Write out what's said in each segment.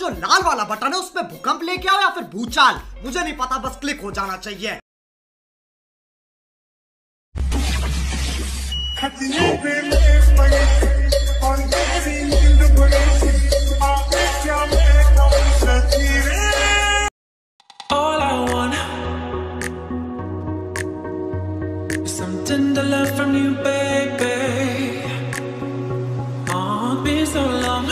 जो लाल वाला बटन है उसमें भूकंप लेके आओ या फिर भूचाल, मुझे नहीं पता, बस क्लिक हो जाना चाहिए। All I want is some tender love from you, baby. Oh, been so long.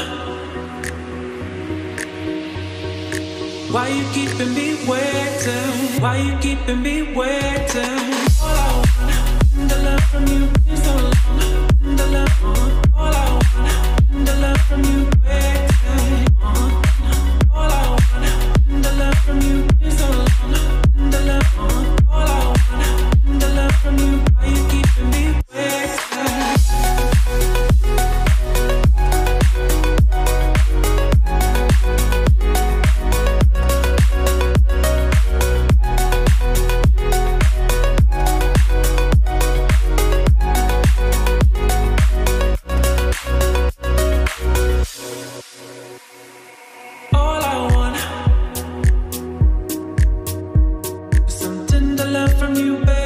Why you keeping me waiting? Why you keeping me waiting? All I want, tender love from you, been so long. Tender love, all I want, tender love from you, waiting. All I want, tender love from you, been so long. Tender love, all I want, tender love from you. Why you keeping me waiting? All I want is some tender love from you, baby.